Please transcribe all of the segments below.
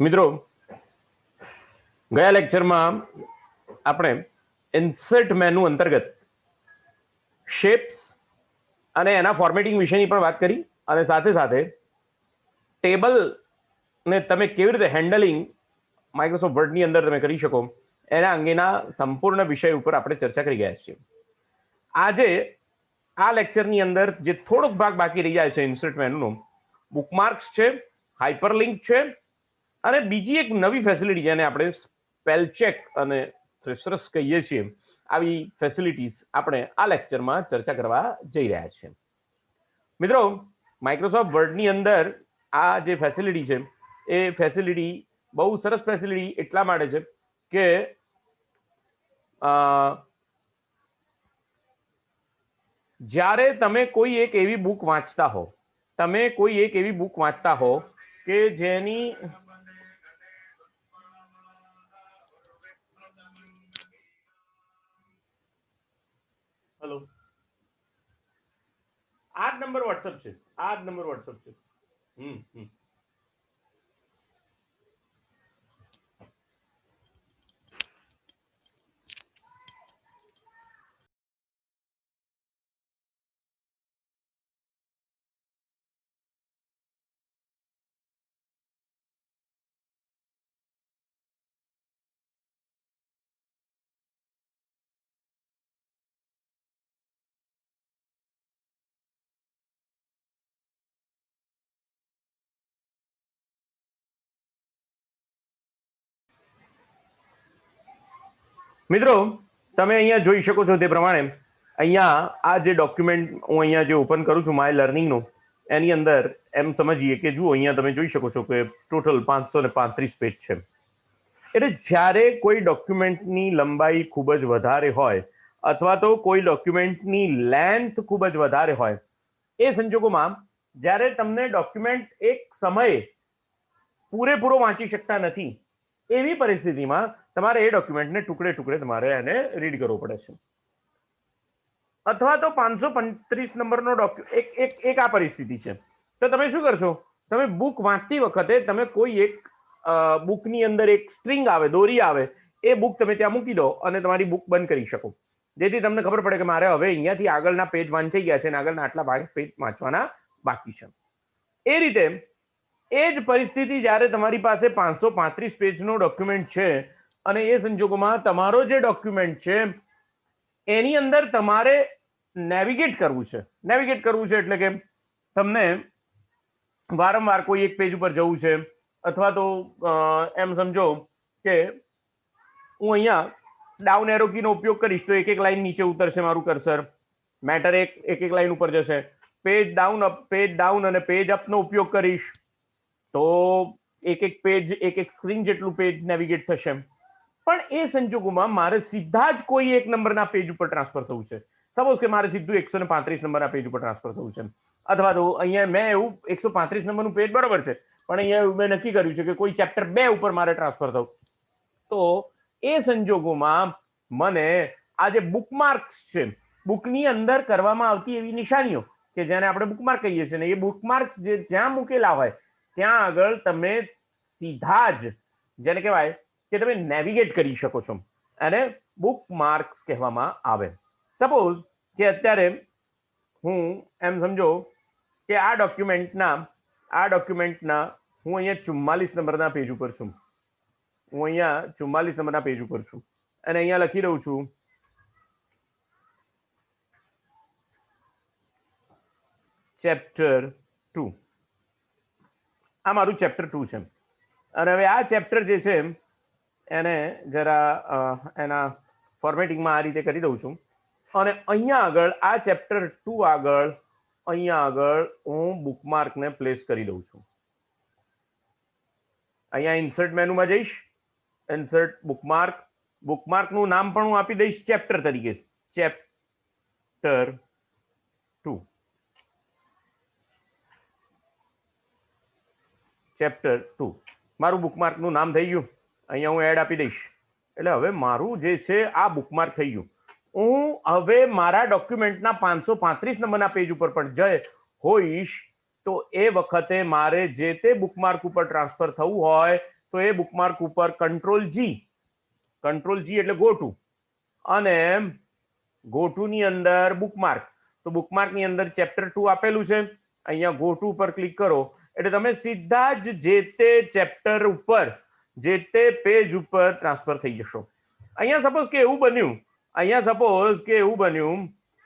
મિત્રો, ગયા લેક્ચરમાં આપણે ઇન્સર્ટ મેનુ અંતર્ગત શેપ્સ અને એના ફોર્મેટિંગ વિશેની પણ વાત કરી અને સાથે સાથે ટેબલ ને તમે કેવી રીતે હેન્ડલિંગ માઇક્રોસોફ્ટ વર્ડની અંદર તમે કરી શકો એના અંગેના સંપૂર્ણ વિષય ઉપર આપણે ચર્ચા કરી ગયા છીએ. આજે આ લેક્ચરની અંદર જે થોડોક ભાગ બાકી રહી જાય છે ઇન્સર્ટ મેનુનો, બુકમાર્ક્સ છે, હાઇપરલિંક છે અને બીજી એક નવી ફેસિલિટી જેને આપણે સ્પેલ ચેક અને થ્રેશર્સ કહીએ છીએ, આવી ફેસિલિટીઝ આપણે આ લેક્ચરમાં ચર્ચા કરવા જઈ રહ્યા છીએ. મિત્રો, માઇક્રોસોફ્ટ વર્ડની અંદર આ જે ફેસિલિટી છે એ ફેસિલિટી બહુ સરસ ફેસિલિટી એટલા માટે છે કે જ્યારે તમે કોઈ એક એવી બુક વાંચતા હો કે જેની હેલો, આ જ નંબર વોટ્સઅપ છે. મિત્રો, તમે અહીંયા જોઈ શકો છો તે પ્રમાણે અહીંયા આ જે ડોક્યુમેન્ટ હું અહીંયા જે ઓપન કરું છું માય લર્નિંગનું, એની અંદર એમ સમજીએ કે જુઓ અહીંયા તમે જોઈ શકો છો કે ટોટલ 535 પેજ છે. એટલે જ્યારે કોઈ ડોક્યુમેન્ટની લંબાઈ ખૂબ જ વધારે હોય અથવા તો કોઈ ડોક્યુમેન્ટની લેન્થ ખૂબ જ વધારે હોય, એ સંજોગોમાં જ્યારે તમને ડોક્યુમેન્ટ એક સમયે પૂરેપૂરો વાંચી શકતા નથી, એવી પરિસ્થિતિમાં તમારે એ ડોક્યુમેન્ટને ટુકડે ટુકડે તમારે એને રીડ કરવો પડે છે. અથવા તો 535 નંબરનો એક આ પરિસ્થિતિ છે. તો તમે શું કરશો? તમે બુક વાંચતી વખતે તમે કોઈ એક બુકની અંદર એક સ્ટ્રિંગ આવે, દોરી આવે, એ બુક તમે ત્યાં મૂકી દો અને તમારી બુક બંધ કરી શકો, જેથી તમને ખબર પડે કે મારે હવે અહીંયાથી આગળના પેજ વાંચાઈ ગયા છે અને આગળના આટલા પેજ વાંચવાના બાકી છે. એ રીતે એ જ પરિસ્થિતિ જ્યારે તમારી પાસે 535 પેજનો ડોક્યુમેન્ટ છે અને એ સંજોગોમાં તમારો જે ડોક્યુમેન્ટ છે એની અંદર તમારે નેવિગેટ કરવું છે એટલે કે તમને વારંવાર કોઈ એક પેજ ઉપર જવું છે, અથવા તો એમ સમજો કે હું અહીંયા ડાઉન એરો કીનો ઉપયોગ કરીશ તો એક લાઈન નીચે ઉતરશે મારું કર્સર, મેટર એક લાઈન ઉપર જશે. પેજ ડાઉન અને પેજ અપનો ઉપયોગ કરીશ તો એક પેજ એક સ્ક્રીન જેટલું પેજ નેવિગેટ થશે. પણ એ સંજોગોમાં મારે સીધા જ કોઈ એક નંબરના પેજ ઉપર ટ્રાન્સફર થવું છે. સપોઝ કે મારે સીધું 135 નંબરના પેજ ઉપર ટ્રાન્સફર થવું છે, અથવા તો અહીંયા મેં એવું 135 નંબરનું પેજ બરોબર છે, પણ અહીંયા મેં નક્કી કર્યું છે કે કોઈ ચેપ્ટર 2 ઉપર મારે ટ્રાન્સફર થવું. તો એ સંજોગોમાં મને આ જે બુકમાર્ક્સ છે, બુકની અંદર કરવામાં આવતી એવી નિશાનીઓ કે જેને આપણે બુકમાર્ક કહીએ છીએ, ને એ બુકમાર્ક્સ જે જ્યાં મૂકેલા હોય ત્યાં આગળ તમે સીધા જ જેને કહેવાય કે તમે નેવિગેટ કરી શકો છો, અને બુકમાર્ક્સ કહેવામાં આવે. સપોઝ કે અત્યારે હું એમ સમજો કે આ ડોક્યુમેન્ટના હું અહીંયા 44 નંબરના પેજ ઉપર છું, અને અહીંયા લખી રહ્યું છું ચેપ્ટર 2. આ મારું ચેપ્ટર 2 છે. અને હવે આ ચેપ્ટર જે છે એને જરા એના ફોર્મેટિંગમાં આ રીતે કરી દઉં છું, અને અહીંયા આગળ આ ચેપ્ટર 2 આગળ અહીંયા આગળ હું બુકમાર્કને પ્લેસ કરી દઉં છું. અહીંયા ઇન્સર્ટ મેનુમાં જઈશ, ઇન્સર્ટ બુકમાર્કનું નામ પણ હું આપી દઈશ ચેપ્ટર તરીકે, ચેપ્ટર 2. મારું બુકમાર્કનું નામ થઈ ગયું. અહીંયા હું એડ આપી દઈશ એટલે હવે મારું જે છે આ બુકમાર્ક થઈ ગયું. હું હવે મારા ડોક્યુમેન્ટના 535 નંબરના પેજ ઉપર પણ જઈ હોઈશ તો એ વખતે મારે જે તે બુકમાર્ક ઉપર ટ્રાન્સફર થવું હોય તો તો એ બુકમાર્ક ઉપર કંટ્રોલ જી એટલે ગો ટુ, અને ગો ટુ ની અંદર બુકમાર્ક, તો બુકમાર્ક ની અંદર ચેપ્ટર 2 આપેલું છે, અહીંયા ગો ટુ પર ક્લિક કરો એટલે તમે સીધા જ જે તે ચેપ્ટર ઉપર, જે તે પેજ ઉપર ટ્રાન્સફર થઈ જશો. અહીંયા સપોઝ કે એવું બન્યું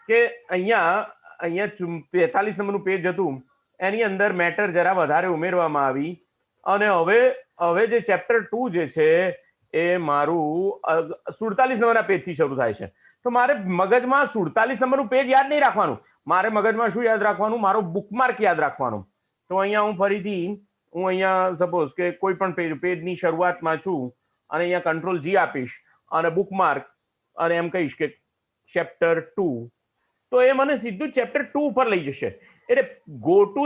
કે અહીંયા 43 નંબરનું પેજ હતું, એની અંદર મેટર જરા વધારે ઉમેરવામાં આવી, અને હવે જે ચેપ્ટર 2 જે છે એ મારું 47 નંબરના પેજથી શરૂ થાય છે. તો મારે મગજમાં 47 નંબરનું પેજ યાદ નહીં રાખવાનું, મારે મગજમાં શું યાદ રાખવાનું, મારો બુકમાર્ક યાદ રાખવાનું. તો અહીંયા હું ફરીથી અહીંયા સપોઝ કે કોઈ પણ પેજની શરૂઆતમાં છું અને અહીંયા કંટ્રોલ જી આપીશ અને બુકમાર્ક અને એમ કહીશ કે ચેપ્ટર 2, તો એ મને સીધું ચેપ્ટર 2 ઉપર લઈ જશે. એટલે ગો ટુ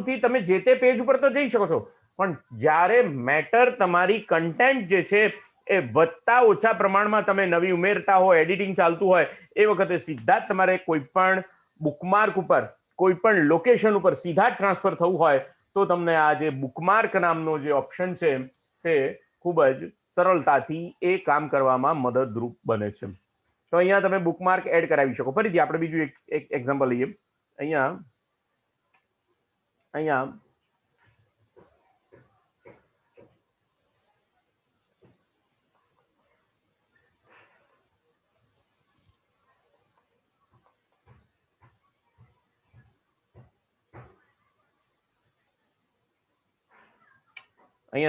થી તમે જે તે પેજ ઉપર તો જઈ શકો છો, પણ જ્યારે મેટર તમારી કન્ટેન્ટ જે છે એ વધતા ઓછા પ્રમાણમાં તમે નવી ઉમેરતા હોય, એડિટિંગ ચાલતું હોય, એ વખતે સીધા જ તમારે કોઈ પણ બુકમાર્ક ઉપર, કોઈ પણ લોકેશન ઉપર સીધા જ ટ્રાન્સફર થવું હોય તો તમને આ જે બુકમાર્ક નામનો જે ઓપ્શન છે તે ખૂબ જ સરળતાથી એ કામ કરવામાં મદદરૂપ બને છે. તો અહીંયા તમે બુકમાર્ક એડ કરાવી શકો. ફરીથી આપણે બીજું એક એક્ઝામ્પલ લઈએ. અહીંયા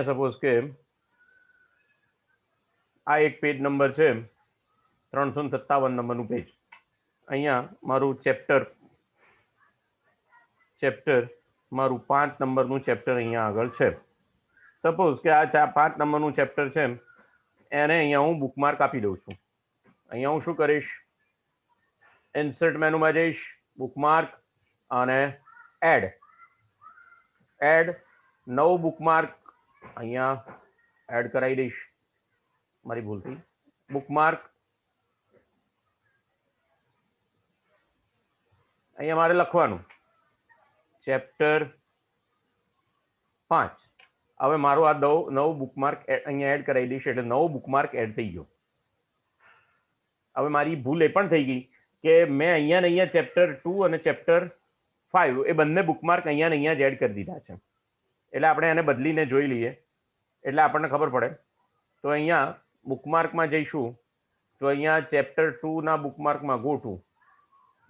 સપોઝ કે આ એક પેજ નંબર છે 357 નંબરનું પેજ. અહીંયા મારું ચેપ્ટર મારું 5 નંબરનું ચેપ્ટર અહીંયા આગળ છે. સપોઝ કે આ 5 નંબરનું ચેપ્ટર છે, એને અહીંયા હું બુકમાર્ક આપી દઉં છું. અહીંયા હું શું કરીશ, ઇન્સર્ટ મેનુમાં જઈશ, બુકમાર્ક અને એડ નવું બુકમાર્ક અહીંયા એડ કરાવી દઈશ, મારી ભૂલથી. બુકમાર્ક અહીંયા મારે લખવાનું ચેપ્ટર 5. હવે મારું આ નવું બુકમાર્ક અહીંયા એડ કરાવી દઈશ એટલે નવો બુકમાર્ક એડ થઈ ગયો. હવે મારી ભૂલ એ પણ થઈ ગઈ કે મેં અહીંયા ચેપ્ટર 2 અને ચેપ્ટર 5 એ બંને બુકમાર્ક અહીંયા જ એડ કરી દીધા છે. એટલે આપણે એને બદલીને જોઈ લઈએ એટલે આપણને ખબર પડે. તો અહીંયા બુકમાર્કમાં જઈશું તો અહીંયા ચેપ્ટર 2 ના બુકમાર્કમાં ગો ટુ,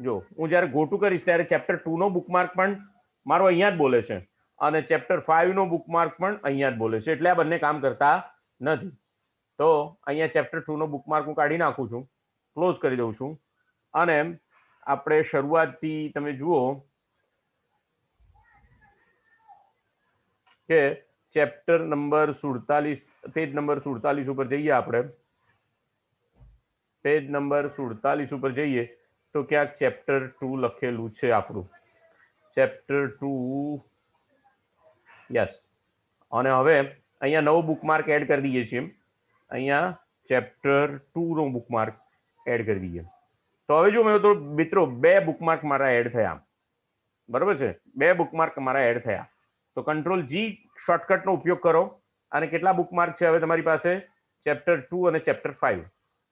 જો હું જ્યારે ગો ટુ કરીશ ત્યારે ચેપ્ટર 2 નો બુકમાર્ક પણ મારો અહીંયા જ બોલે છે અને ચેપ્ટર 5 નો બુકમાર્ક પણ અહીંયા જ બોલે છે, એટલે આ બંને કામ કરતા નથી. તો અહીંયા ચેપ્ટર 2 નો બુકમાર્ક હું કાઢી નાખું છું, ક્લોઝ કરી દઉં છું, અને આપણે શરૂઆતથી તમે જુઓ કે ચેપ્ટર નંબર 47, પેજ નંબર 47 ઉપર જઈએ. આપણે પેજ નંબર 47 ઉપર જઈએ તો ક્યાંક ચેપ્ટર 2 લખેલું છે આપણું, ચેપ્ટર 2, યસ. અને હવે અહીંયા નવો બુકમાર્ક એડ કરી દઈએ છીએ, અહીંયા ચેપ્ટર 2 નો બુકમાર્ક એડ કરી દઈએ. તો હવે જો મેં તો મિત્રો 2 બુકમાર્ક મારા એડ થયા, બરોબર છે, 2 બુકમાર્ક મારા એડ થયા. તો કંટ્રોલ જી શોર્ટકટનો ઉપયોગ કરો અને કેટલા બુકમાર્ક છે હવે તમારી પાસે, ચેપ્ટર 2 અને ચેપ્ટર 5.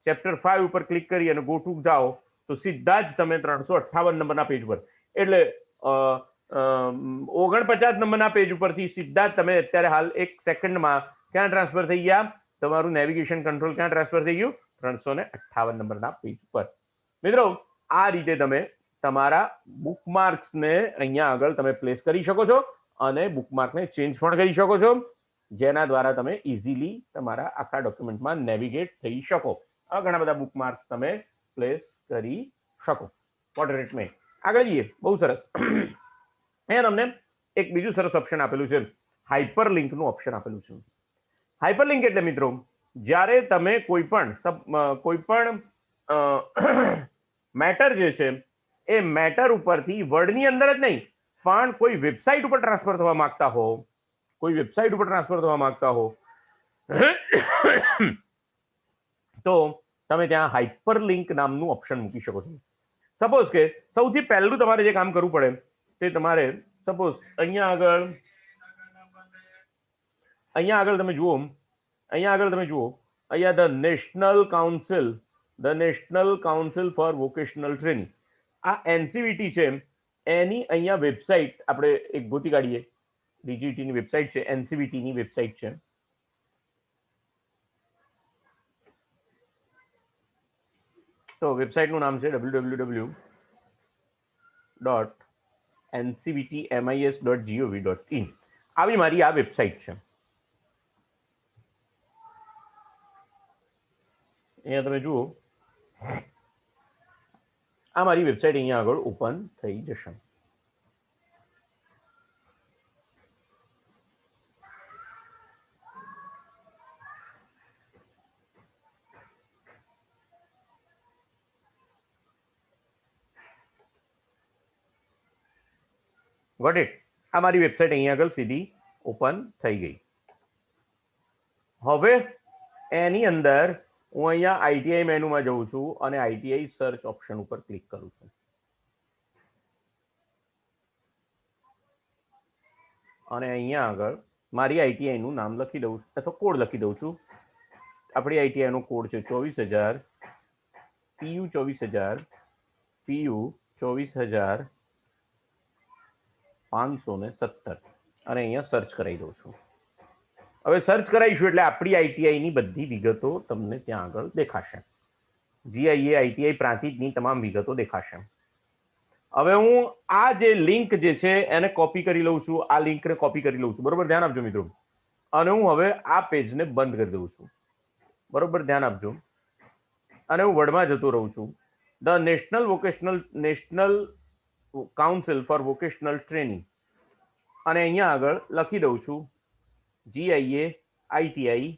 ચેપ્ટર 5 ઉપર ક્લિક કરી અને ગો ટુ જાઓ તો સીધા જ તમે 358 નંબરના પેજ પર, એટલે 49 નંબરના પેજ ઉપરથી સીધા જ તમે અત્યારે હાલ 1 સેકન્ડમાં ક્યાં ટ્રાન્સફર થઈ ગયા, તમારું નેવિગેશન કંટ્રોલ ક્યાં ટ્રાન્સફર થઈ ગયું, 358 નંબરના પેજ ઉપર. મિત્રો આ રીતે તમે તમારા બુકમાર્ક્સને અહીંયા આગળ તમે પ્લેસ કરી શકો છો અને બુકમાર્કને ચેન્જ પણ કરી શકો છો, જેના દ્વારા તમે ઇઝીલી તમારા આખા ડોક્યુમેન્ટમાં નેવિગેટ થઈ શકો. આ ઘણા બધા બુકમાર્ક્સ તમે પ્લેસ કરી શકો. મોડરેટ મેં આગળ જઈએ. બહુ સરસ. અહીંયા તમને એક બીજું સરસ ઓપ્શન આપેલું છે, હાઇપરલિંકનું ઓપ્શન આપેલું છે. હાઇપરલિંક એટલે મિત્રો જ્યારે તમે કોઈ પણ મેટર જે છે એ મેટર ઉપરથી વર્ડની અંદર જ નહીં પણ કોઈ વેબસાઇટ ઉપર ટ્રાન્સફર થવા માંગતા હો, તો તમે ત્યાં હાઇપરલિંક નામનું ઓપ્શન મૂકી શકો છો. સપોઝ કે સૌથી પહેલું તમારે જે કામ કરવું પડે તે તમારે સપોઝ અહીંયા આગળ અહીંયા આગળ તમે જુઓ, અહીંયા the national council four vocational training, આ એનસીવીટી છે એની અહીંયા વેબસાઇટ આપણે એક ગોતી કાઢીએ. ડીજીટીની વેબસાઇટ છે, એનસીવીટીની વેબસાઇટ છે. તો વેબસાઇટનું નામ છે www.ncvtmis.gov.in. આવી મારી આ વેબસાઇટ છે. અહીંયા તમે જુઓ, આ મારી વેબસાઇટ અહીંયા આગળ ઓપન થઈ જશે. Got it? આ મારી વેબસાઇટ અહીંયા આગળ સીધી ઓપન થઈ ગઈ. હવે એની અંદર હું અહીંયા આઈટીઆઈ મેનુમાં જઉં છું અને આઈટીઆઈ સર્ચ ઓપ્શન ઉપર ક્લિક કરું છું. અને અહીંયા આગળ મારી આઈટીઆઈ નું નામ લખી દઉં અથવા કોડ લખી દઉં છું. આપણી આઈટીઆઈ નો કોડ છે 24,000 PU 24,000 PU 24,517 અને અહીંયા સર્ચ કરાવી દઉં છું. હવે સર્ચ કરાવીશું એટલે આપણી આઈટીઆઈ ની બધી વિગતો તમને ત્યાં આગળ દેખાશે. જીઆઈએ આઈટીઆઈ પ્રાંતિજની તમામ વિગતો દેખાશે. હવે હું આ જે લિંક જે છે એને કોપી કરી લઉં છું, આ લિંકને કોપી કરી લઉં છું. બરોબર, ધ્યાન આપજો મિત્રો. અને હું હવે આ પેજને બંધ કરી દઉં છું. બરોબર, ધ્યાન આપજો. અને હું વર્ડમાં જતો રહું છું. The national council four vocational training, અને અહીંયા આગળ લખી દઉં છું જીઆઈએ આઈટીઆઈ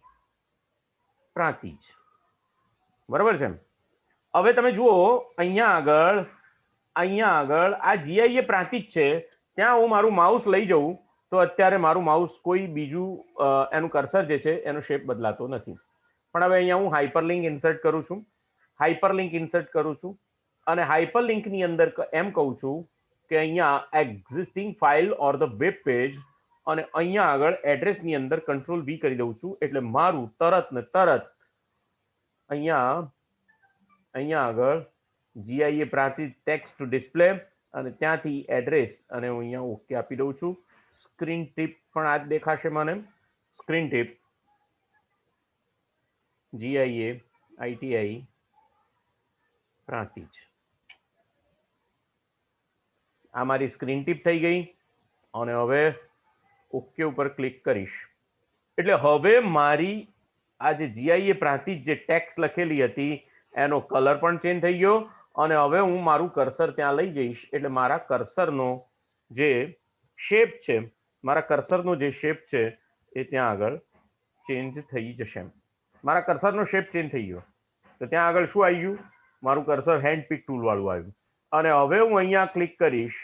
પ્રાંતિજ. બરોબર છે. હવે તમે જુઓ અહીંયા આગળ આ જીઆઈએ પ્રાંતિજ છે, ત્યાં હું મારું માઉસ લઈ જઉં તો અત્યારે મારું માઉસ કોઈ બીજું એનું કર્સર જે છે એનો શેપ બદલાતો નથી. પણ હવે અહીંયા હું હાઇપરલિંક ઇન્સર્ટ કરું છું. અને હાઇપરલિંકની અંદર એમ કહું છું કે અહીંયા existing file or the web page, અને અહીંયા આગળ એડ્રેસની અંદર કંટ્રોલ V કરી દઉં છું. એટલે મારું તરત ને તરત અહીંયા આગળ જીઆઈએ પ્રાંતિજ ટેક્સ્ટ ડિસ્પ્લે, અને ત્યાંથી એડ્રેસ, અને હું અહીંયા ઓકે આપી દઉં છું. સ્ક્રીન ટીપ પણ આ જ દેખાશે મને. સ્ક્રીન ટીપ જીઆઈએ આઈટીઆઈ પ્રાંતિજ. આ મારી સ્ક્રીન ટીપ થઈ ગઈ. અને હવે ઓકે ઉપર ક્લિક કરીશ એટલે હવે મારી આ જે જીઆઈએ પ્રાંતિજ જે ટેક્સ્ટ લખેલી હતી એનો કલર પણ ચેન્જ થઈ ગયો. અને હવે હું મારું કર્સર ત્યાં લઈ જઈશ એટલે મારા કર્સરનો જે શેપ છે એ ત્યાં આગળ ચેન્જ થઈ જશે. મારા કર્સરનો શેપ ચેન્જ થઈ ગયો તો ત્યાં આગળ શું આવી ગયું? મારું કર્સર હેન્ડ પિક ટૂલ વાળું આવ્યું. અને હવે હું અહીંયા ક્લિક કરીશ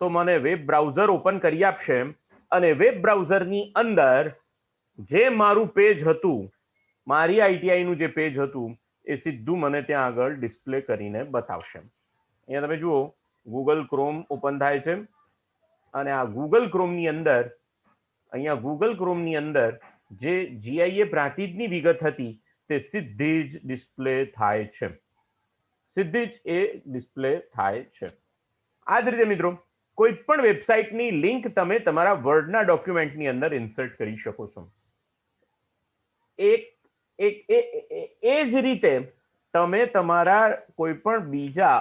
તો મને વેબ બ્રાઉઝર ઓપન કરી આપશે. અને વેબ બ્રાઉઝરની અંદર જે મારું પેજ હતું, મારી આઈટીઆઈ નું જે પેજ હતું એ સીધું મને ત્યાં આગળ ડિસ્પ્લે કરીને બતાવશે. અહીંયા તમે જુઓ ગૂગલ ક્રોમ ઓપન થાય છે, અને આ ગૂગલ ક્રોમની અંદર જે જીઆઈએ પ્રાંતિજની વિગત હતી તે સીધી જ ડિસ્પ્લે થાય છે. આ જ રીતે મિત્રો કોઈ પણ વેબસાઇટની લિંક તમે તમારા વર્ડના ડોક્યુમેન્ટની અંદર ઇન્સર્ટ કરી શકો છો. એ જ રીતે તમે તમારા કોઈ પણ બીજા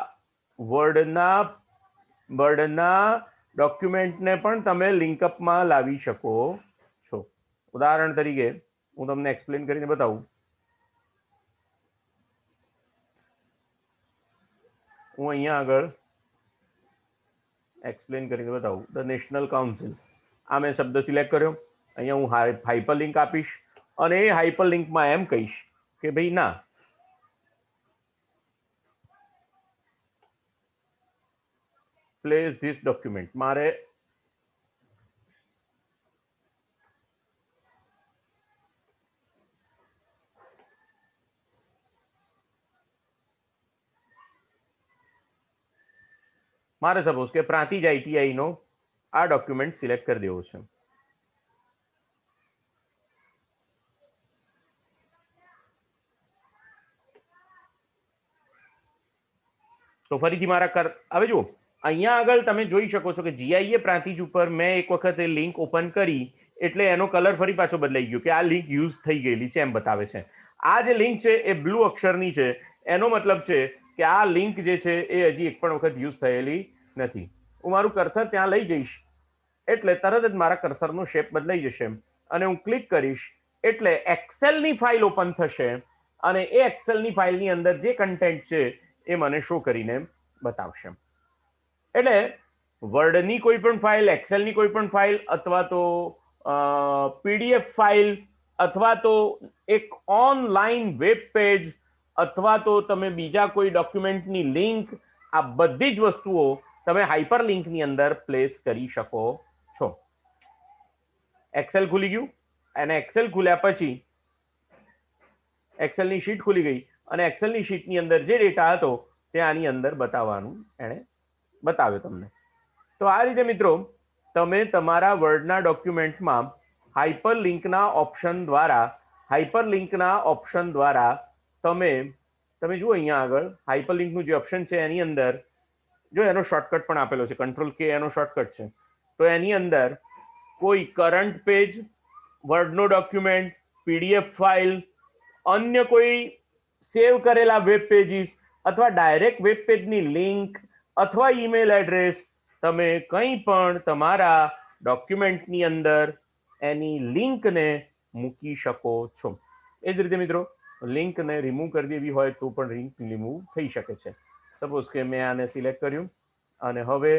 વર્ડના ડોક્યુમેન્ટને પણ તમે લિંકઅપમાં લાવી શકો છો. ઉદાહરણ તરીકે હું તમને એક્સપ્લેન કરીને બતાવું. હું અહીંયા આગળ એક્સપ્લેન કરીને બતાવું. ધ નેશનલ કાઉન્સિલ, આ મેં શબ્દ સિલેક્ટ કર્યો. અહીંયા હું હાઇપરલિંક આપીશ અને એ હાઇપરલિંકમાં એમ કહીશ કે ભાઈ ના, પ્લેસ ધીસ ડોક્યુમેન્ટ, મારે સપોઝ કે પ્રાંતિજ આઈટીઆઈ નો આ ડોક્યુમેન્ટ સિલેક્ટ કરી દેવો છે. તો ફરીથી હવે જુઓ, અહીંયા આગળ તમે જોઈ શકો છો કે જીઆઈએ પ્રાંતિજ ઉપર મેં એક વખત એ લિંક ઓપન કરી એટલે એનો કલર ફરી પાછો બદલાઈ ગયો કે આ લિંક યુઝ થઈ ગયેલી છે એમ બતાવે છે. આ જે લિંક છે એ બ્લુ અક્ષરની છે, એનો મતલબ છે કે આ લિંક જે છે એ હજી એક પણ વખત યુઝ થયેલી નથી. હું મારું કર્સર ત્યાં લઈ જઈશ એટલે તરત જ મારા કર્સરનો શેપ બદલાઈ જશે અને હું ક્લિક કરીશ એટલે એક્સેલની ફાઇલ ઓપન થશે અને એ એક્સેલની ફાઇલની અંદર જે કન્ટેન્ટ છે એ મને શો કરીને બતાવશે. એટલે વર્ડની કોઈ પણ ફાઇલ, એક્સેલની કોઈ પણ ફાઇલ અથવા તો પીડીએફ ફાઇલ અથવા તો એક ઓનલાઈન વેબ પેજ અથવા તો તમે બીજા કોઈ ડોક્યુમેન્ટની લિંક, આ બધી જ વસ્તુઓ તમે હાઇપરલિંકની અંદર પ્લેસ કરી શકો છો. એક્સેલ ખુલી ગયું અને એક્સેલ ખુલ્યા પછી એક્સેલની શીટ ખુલી ગઈ અને એક્સેલની શીટની અંદર જે ડેટા હતો તે આની અંદર બતાવવાનું એણે બતાવ્યો તમને. તો આ રીતે મિત્રો તમે તમારા વર્ડના ડોક્યુમેન્ટમાં હાઇપરલિંકના ઓપ્શન દ્વારા તમે જુઓ અહીંયા આગળ હાઇપરલિંકનું જે ઓપ્શન છે એની અંદર જો એનો શોર્ટકટ પણ આપેલો છે, કંટ્રોલ કે એનો શોર્ટકટ છે. તો એની અંદર કોઈ કરંટ પેજ, વર્ડનો ડોક્યુમેન્ટ, પીડીએફ ફાઇલ, અન્ય કોઈ સેવ કરેલા વેબ પેજીસ અથવા ડાયરેક્ટ વેબ પેજની લિંક અથવા ઈમેલ એડ્રેસ, તમે કંઈ પણ તમારા ડોક્યુમેન્ટની અંદર એની લિંકને મૂકી શકો છો. એ જ રીતે મિત્રો લિંકને રિમૂવ કરી દેવી હોય તો પણ લિંક રિમૂવ થઈ શકે છે. સપોઝ કે મેં આને સિલેક્ટ કર્યું અને હવે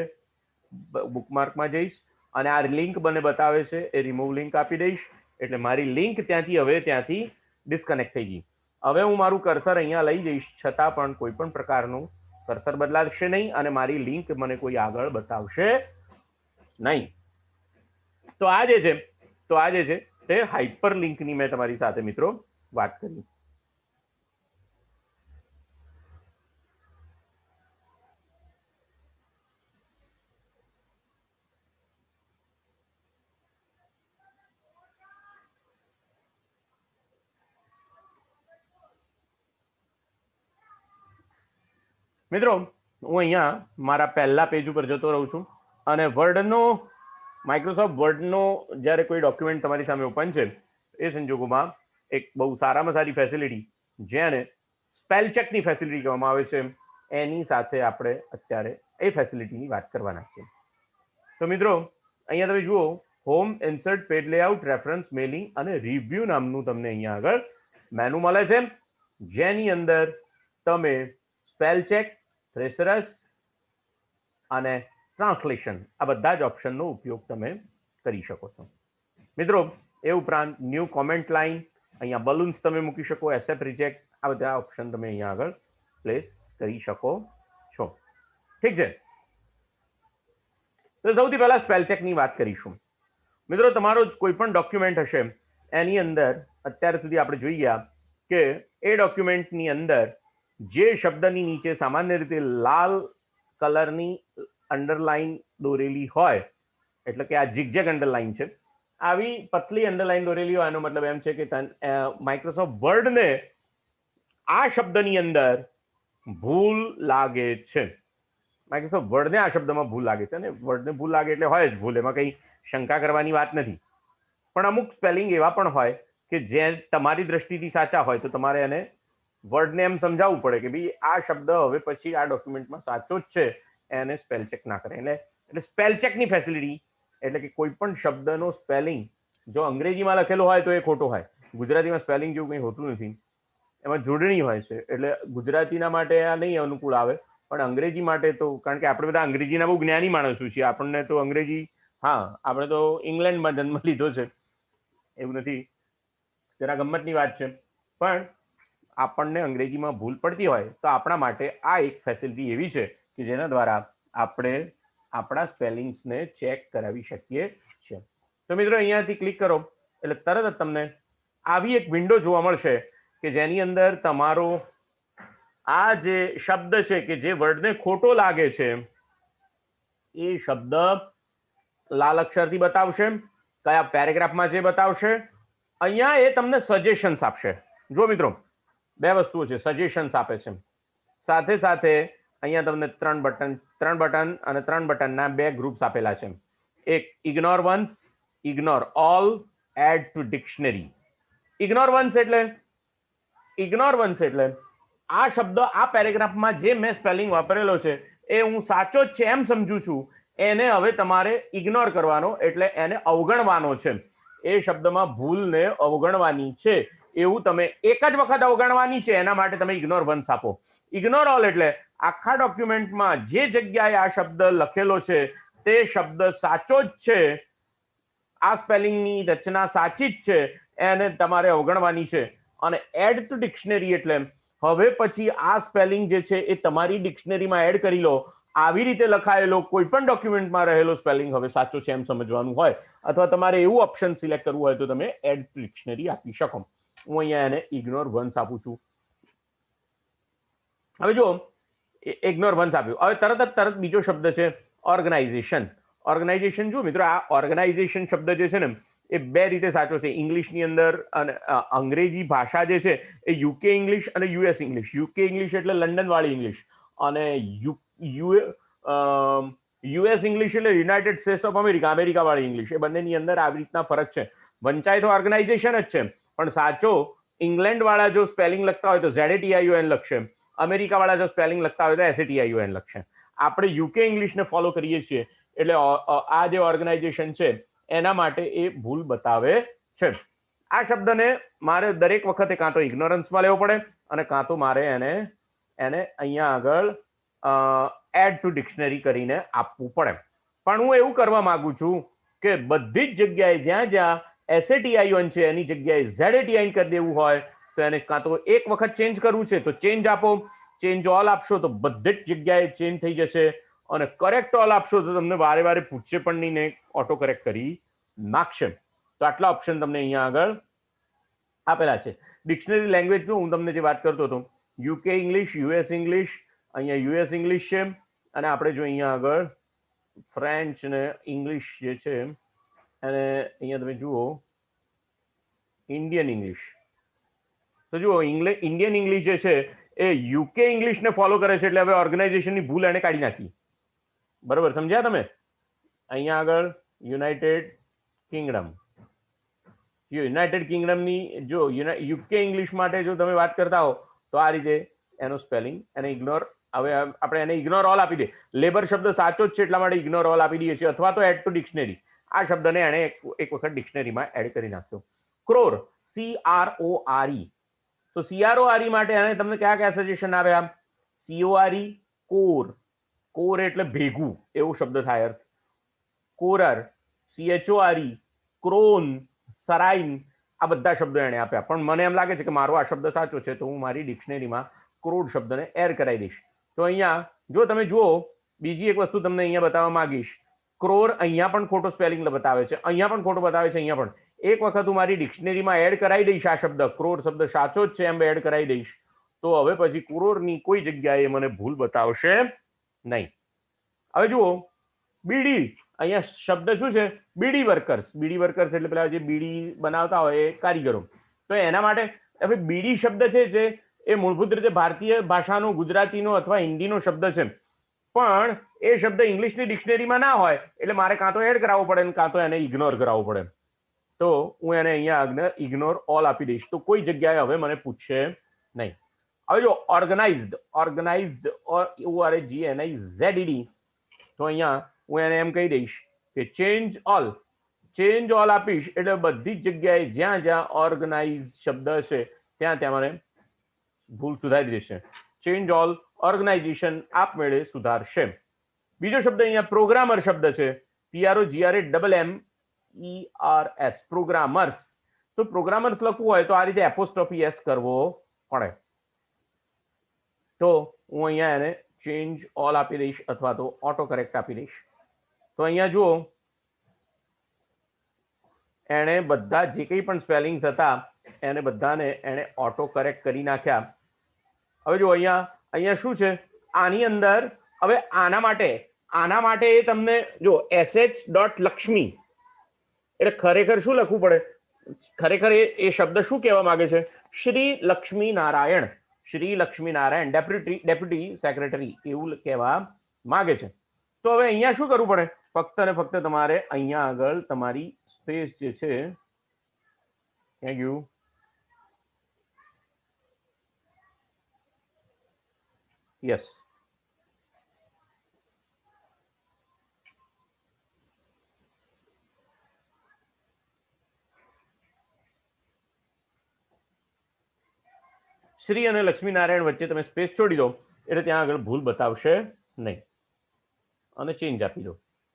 બુકમાર્કમાં જઈશ અને આ લિંક મને બતાવે છે એ રિમૂવ લિંક આપી દઈશ એટલે મારી લિંક ત્યાંથી ડિસ્કનેક્ટ થઈ ગઈ. હવે હું મારું કર્સર અહીંયા લઈ જઈશ છતાં પણ કોઈ પણ પ્રકારનું કર્સર બદલાશે નહીં અને મારી લિંક મને કોઈ આગળ બતાવશે નહીં. તો આ જે છે તે હાઇપરલિંકની મેં તમારી સાથે મિત્રો વાત કરી. મિત્રો હું અહીંયા મારા પહેલા પેજ ઉપર જતો રહું છું અને માઇક્રોસોફ્ટ વર્ડનો જ્યારે કોઈ ડોક્યુમેન્ટ તમારી સામે ઓપન છે એ સંજોગોમાં એક બહુ સારામાં સારી ફેસિલિટી જેને સ્પેલ ચેકની ફેસિલિટી કહેવામાં આવે છે એની સાથે આપણે અત્યારે એ ફેસિલિટીની વાત કરવાના છીએ. તો મિત્રો અહીંયા તમે જુઓ home, insert, page layout, reference, mailing અને રિવ્યુ નામનું તમને અહીંયા આગળ મેનુ મળે છે જેની અંદર તમે સ્પેલ ચેક, થ્રેસરસ અને ટ્રાન્સલેશન આ બધા જ ઓપ્શનનો ઉપયોગ તમે કરી શકો છો. મિત્રો એ ઉપરાંત ન્યૂ કોમેન્ટ લાઇન, અહીંયા બલૂન્સ તમે મૂકી શકો, એસેપ્ટ, રિજેક્ટ, આ બધા ઓપ્શન તમે અહીંયા આગળ પ્લેસ કરી શકો છો. ઠીક છે. તો સૌથી પહેલા સ્પેલ ચેકની વાત કરીશું. મિત્રો તમારો કોઈ પણ ડોક્યુમેન્ટ હશે એની અંદર અત્યાર સુધી આપણે જોઈ ગયા કે એ ડોક્યુમેન્ટની અંદર જે શબ્દની નીચે સામાન્ય રીતે લાલ કલરની અંડરલાઈન દોરેલી હોય એટલે કે આ ઝિગઝેગ અંડરલાઈન છે, આવી પતલી અંડરલાઈન દોરેલી હોય એનો મતલબ એમ છે કે માઇક્રોસોફ્ટ વર્ડને આ શબ્દની અંદર ભૂલ લાગે છે. માઇક્રોસોફ્ટ વર્ડને આ શબ્દમાં ભૂલ લાગે છે અને વર્ડને ભૂલ લાગે એટલે હોય જ ભૂલ, એમાં કંઈ શંકા કરવાની વાત નથી. પણ અમુક સ્પેલિંગ એવા પણ હોય કે જે તમારી દ્રષ્ટિથી સાચા હોય તો તમારે એને વર્ડને એમ સમજાવવું પડે કે ભાઈ આ શબ્દ હવે પછી આ ડોક્યુમેન્ટમાં સાચો જ છે, એને સ્પેલ ચેક ના કરે. એટલે સ્પેલ ચેકની ફેસિલિટી એટલે કે કોઈ પણ શબ્દનો સ્પેલિંગ જો અંગ્રેજીમાં લખેલો હોય તો એ ખોટો હોય, ગુજરાતીમાં સ્પેલિંગ જેવું કંઈ હોતું નથી, એમાં જોડણી હોય છે. એટલે ગુજરાતીના માટે આ નહીં અનુકૂળ આવે પણ અંગ્રેજી માટે તો, કારણ કે આપણે બધા અંગ્રેજીના બહુ જ્ઞાની માણસો છીએ, આપણને તો અંગ્રેજી, હા આપણે તો ઇંગ્લેન્ડમાં જન્મ લીધો છે એવું નથી, જરા ગમ્મતની વાત છે, પણ આપણને અંગ્રેજીમાં ભૂલ પડતી હોય તો આપણા માટે આ એક ફેસિલિટી એવી છે કે જેના દ્વારા આપણે આપણા સ્પેલિંગ્સને ચેક કરાવી શકીએ છીએ. તો મિત્રો અહીંયાથી ક્લિક કરો એટલે તરત જ તમને આવી એક વિન્ડો જોવા મળશે કે જેની અંદર તમારો આ જે શબ્દ છે કે જે વર્ડને ખોટો લાગે છે એ શબ્દ લાલ અક્ષરથી બતાવશે, કયા પેરેગ્રાફમાં છે બતાવશે. અહીંયા એ તમને સજેશન્સ આપશે. જો મિત્રો, બે વસ્તુઓ છે, સજેશન્સ આપે છે, સાથે સાથે અહીંયા તમને ત્રણ બટન અને ત્રણ બટનના બે ગ્રુપ્સ આપેલા છે. એક ignore once, ignore all, add to dictionary. Ignore once એટલે આ શબ્દ આ પેરેગ્રાફમાં જે મેં સ્પેલિંગ વાપરેલો છે એ હું સાચો જ છે એમ સમજુ છું, એને હવે તમારે ઇગ્નોર કરવાનો, એટલે એને અવગણવાનો છે. એ શબ્દમાં ભૂલને અવગણવાની છે, એવું તમે એક જ વખત અવગણવાની છે, એના માટે તમે ઇગ્નોર વન્સ આપો. ઇગ્નોર ઓલ એટલે આખા ડોક્યુમેન્ટમાં જે જગ્યાએ આ શબ્દ લખેલો છે તે શબ્દ સાચો જ છે, આ સ્પેલિંગની રચના સાચી જ છે, એને તમારે અવગણવાની છે. અને એડ ટુ ડિક્શનરી એટલે હવે પછી આ સ્પેલિંગ જે છે એ તમારી ડિક્શનરીમાં એડ કરી લો. આવી રીતે લખાયેલો કોઈ પણ ડોક્યુમેન્ટમાં રહેલો સ્પેલિંગ હવે સાચો છે એમ સમજવાનું હોય, અથવા તમારે એવું ઓપ્શન સિલેક્ટ કરવું હોય તો તમે એડ ટુ ડિક્શનરી આપી શકો. હું અહીંયા એને ઇગ્નોર વન્સ આપું છું. હવે જો ઇગ્નોર વન્સ આપ્યું, હવે તરત બીજો શબ્દ છે ઓર્ગેનાઇઝેશન. ઓર્ગેનાઇઝેશન જો મિત્રો, આ ઓર્ગેનાઇઝેશન શબ્દ જે છે ને એ બે રીતે સાચો છે. ઇંગ્લિશની અંદર અને અંગ્રેજી ભાષા જે છે એ યુકે ઇંગ્લિશ અને યુએસ ઇંગ્લિશ. યુકે ઇંગ્લિશ એટલે લંડન વાળી ઇંગ્લિશ, અને યુએસ ઇંગ્લિશ એટલે United states of America, America વાળી ઇંગ્લિશ. એ બંનેની અંદર આવી રીતના ફરક છે. વંચાય તો ઓર્ગેનાઇઝેશન જ છે, પણ સાચો ઇંગ્લેન્ડ વાળા જો સ્પેલિંગ લખતા હોય તો ZATION લખશે, અમેરિકા વાળા જો સ્પેલિંગ લખતા હોય તો SATION લખશે. આપણે યુકે ઇંગ્લિશને ફોલો કરીએ છીએ, એટલે આ જે ઓર્ગેનાઇઝેશન છે એના માટે એ ભૂલ બતાવે છે. આ શબ્દને મારે દરેક વખતે કાં તો ઇગ્નોરન્સમાં લેવો પડે અને કાં તો મારે એને અહીંયા આગળ એડ ટુ ડિક્શનરી કરીને આપવું પડે. પણ હું એવું કરવા માંગુ છું કે બધી જ જગ્યાએ જ્યાં જ્યાં SATION છે એની જગ્યાએ ZATION કરી દેવું હોય તો એને કાં તો એક વખત ચેન્જ કરવું છે તો ચેન્જ આપો, ચેન્જ ઓલ આપશો તો બધી જ જગ્યાએ ચેન્જ થઈ જશે, અને કરેક્ટ ઓલ આપશો તો તમને વારે વારે પૂછશે પણ નહીં ને ઓટો કરેક્ટ કરી નાખશે. તો આટલા ઓપ્શન તમને અહીંયા આગળ આપેલા છે. ડિક્શનરી લેંગ્વેજનું હું તમને જે વાત કરતો હતો, યુકે ઇંગ્લિશ, યુએસ ઇંગ્લિશ, અહીંયા યુએસ ઇંગ્લિશ છે, અને આપણે જો અહીંયા આગળ ફ્રેન્ચ ને ઇંગ્લિશ જે છે અને અહીંયા તમે જુઓ ઇન્ડિયન ઇંગ્લિશ. તો જુઓ ઇન્ડિયન ઇંગ્લિશ જે છે એ યુકે ઇંગ્લિશને ફોલો કરે છે, એટલે હવે ઓર્ગેનાઇઝેશનની ભૂલ એને કાઢી નાખી. બરોબર સમજ્યા તમે? અહીંયા આગળ યુનાઇટેડ કિંગડમ, યુનાઇટેડ કિંગડમની જો યુકે ઇંગ્લિશ માટે જો તમે વાત કરતા હો તો આ રીતે એનો સ્પેલિંગ એને ઇગ્નોર, હવે આપણે એને ઇગ્નોર ઓલ આપી દે. લેબર શબ્દ સાચો જ છે એટલા માટે ઇગ્નોર ઓલ આપી દઈએ છીએ, અથવા તો એડ ટુ ડિક્શનરી. આ શબ્દને એને એક વખત ડિક્શનરીમાં એડ કરી નાખતો. ક્રોર, CRORE. તો CRORE માટે એને તમને કયા કયા સજેશન આવ્યા? CORE, કોર, કોર એટલે ભેગું એવો શબ્દ થાય અર્થ. કોરર, CHORE, ક્રોન, સરાઇન, આ બધા શબ્દો એને આપ્યા. પણ મને એમ લાગે છે કે મારો આ શબ્દ સાચો છે તો હું મારી ડિક્શનરીમાં ક્રોડ શબ્દને એડ કરાવી દઈશ. તો અહીંયા જો તમે જુઓ, બીજી એક વસ્તુ તમને અહીંયા બતાવવા માંગીશ. ક્રોર અહીંયા પણ ખોટો સ્પેલિંગ બતાવે છે, અહીંયા પણ ખોટો બતાવે છે, અહીંયા પણ. એક વખત હું મારી ડિક્શનરીમાં એડ કરાવી દઈશ આ શબ્દ, ક્રોર શબ્દ સાચો જ છે એમ એડ કરાવી દઈશ, તો હવે પછી ક્રોરની કોઈ જગ્યાએ મને ભૂલ બતાવશે નહીં. હવે જુઓ, બીડી, અહીંયા શબ્દ શું છે? બીડી વર્કર્સ. બીડી વર્કર્સ એટલે પેલા જે બીડી બનાવતા હોય એ કારીગરો. તો એના માટે હવે બીડી શબ્દ છે જે એ મૂળભૂત રીતે ભારતીય ભાષાનો, ગુજરાતીનો અથવા હિન્દીનો શબ્દ છે, પણ એ શબ્દ ઇંગ્લિશની ડિક્શનરીમાં ના હોય, એટલે મારે કાં તો એડ કરાવવો પડે કાં તો એને ઇગ્નોર કરાવવો પડે. તો હું એને અહીંયા ઇગ્નોર ઓલ આપી દઈશ, તો કોઈ જગ્યાએ હવે મને પૂછશે નહીં. હવે જો ORGANIZED, ORGANIZED, તો અહીંયા હું એને એમ કહી દઈશ કે ચેન્જ ઓલ. ચેન્જ ઓલ આપીશ એટલે બધી જ જગ્યાએ જ્યાં જ્યાં ઓર્ગેનાઇઝ શબ્દ છે ત્યાં ત્યાં મને ભૂલ સુધારી દેશે. ચેન્જ ઓલ, ઓર્ગેનાઇઝેશન આપમેળે સુધારશે. બીજો શબ્દ અહીંયા પ્રોગ્રામર શબ્દ છે, PROGRAMMERS, પ્રોગ્રામર્સ. તો પ્રોગ્રામર્સ લખવું હોય તો આ રીતે એપોસ્ટ્રોફી એસ કરવો પડે. તો હું અહીંયા એને ચેન્જ ઓલ આપી દઈશ અથવા તો ઓટો કરેક્ટ આપી દઈશ. તો અહીંયા જુઓ, એને બધા જે કંઈ પણ સ્પેલિંગ્સ હતા એને બધાને એને ઓટો કરેક્ટ કરી નાખ્યા. હવે જો અહીંયા શું છે, આની અંદર હવે આના માટે આના માટે તમને જો sh.લક્ષ્મી એટલે ખરેખર શું લખવું પડે? ખરેખર એ શબ્દ શું કહેવા માંગે છે? શ્રી લક્ષ્મી નારાયણ, શ્રી લક્ષ્મી નારાયણ ડેપ્યુટી સેક્રેટરી એવું કહેવા માંગે છે. તો હવે અહીંયા શું કરવું પડે? ફક્ત ને ફક્ત તમારે અહીંયા આગળ તમારી સ્પેસ જે છે ક્યાં ગયું? યસ, શ્રી અને લક્ષ્મીનારાયણ વચ્ચે તમે સ્પેસ છોડી દો એટલે ત્યાં આગળ ભૂલ બતાવશે નહીં અને ચેન્જ આપી દો.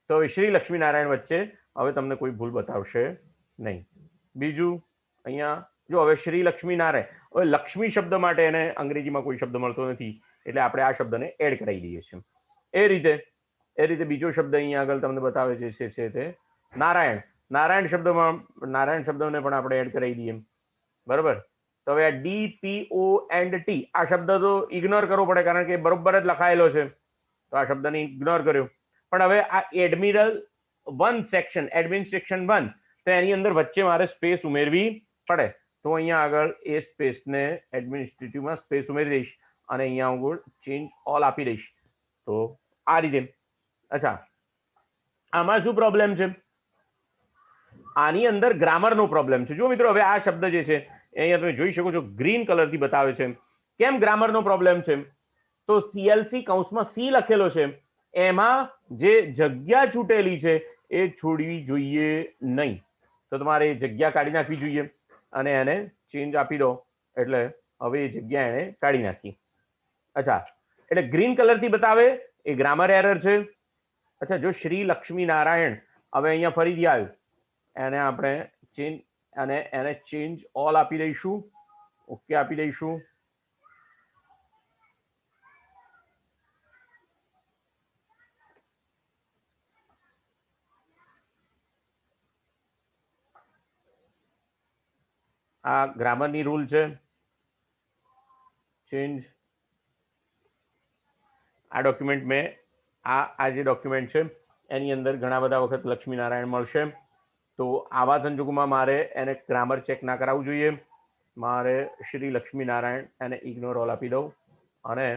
તો હવે શ્રી લક્ષ્મીનારાયણ વચ્ચે હવે તમને કોઈ ભૂલ બતાવશે નહીં. બીજું અહીંયા જો હવે શ્રી લક્ષ્મીનારાયણ, હવે લક્ષ્મી શબ્દ માટે એને અંગ્રેજીમાં કોઈ શબ્દ મળતો નથી એટલે આપણે આ શબ્દને એડ કરાવી દઈએ છીએ. એ રીતે બીજો શબ્દ અહીંયા આગળ તમને બતાવે છે તે નારાયણ. નારાયણ શબ્દને પણ આપણે એડ કરાવી દઈએ. બરોબર. તો હવે આ DPOT આ શબ્દ તો ઇગ્નોર કરવો પડે કારણ કે બરોબર જ લખાયેલો છે, તો આ શબ્દને ઇગ્નોર કર્યો. પણ હવે આ એડમિન સેક્શન 1 તો એની અંદર વચ્ચે મારે સ્પેસ ઉમેરવી પડે. તો અહીંયા આગળ એ સ્પેસને એડમિનિસ્ટ્રેટિવમાં સ્પેસ ઉમેરી દઈશ અને અહીંયા આગળ ચેન્જ ઓલ આપી દઈશ. તો આ રીતે. અચ્છા, આમાં શું પ્રોબ્લેમ છે? આની અંદર ગ્રામરનો પ્રોબ્લેમ છે. જો મિત્રો હવે આ શબ્દ જે છે અહીંયા તમે જોઈ શકો છો ગ્રીન કલરથી બતાવે છે. કેમ ગ્રામરનો પ્રોબ્લેમ છે? તો CLC કૌંસમાં C લખેલો છે, એમાં જે જગ્યા છૂટેલી છે એ છોડવી જોઈએ નહીં. તો તમારે એ જગ્યા કાઢી નાખવી જોઈએ અને એને ચેન્જ આપી દો એટલે હવે એ જગ્યા એને કાઢી નાખી. અચ્છા, એટલે ગ્રીન કલરથી બતાવે એ ગ્રામર એરર છે. અચ્છા, જો શ્રી લક્ષ્મી નારાયણ હવે અહીંયા ફરીથી આવ્યું, એને આપણે ચેન્જ અને એને ચેન્જ ઓલ આપી દઈશું, ઓકે આપી દઈશું. આ ગ્રામરની રૂલ છે. ચેન્જ આ ડોક્યુમેન્ટ મેં આ જે ડોક્યુમેન્ટ છે એની અંદર ઘણા બધા વખત લક્ષ્મીનારાયણ મળશે. તો આવા સંજોગોમાં મારે એને ગ્રામર ચેક ના કરાવવું જોઈએ. મારે શ્રી લક્ષ્મીનારાયણ એને ઇગ્નોર ઓલ આપી દઉં અને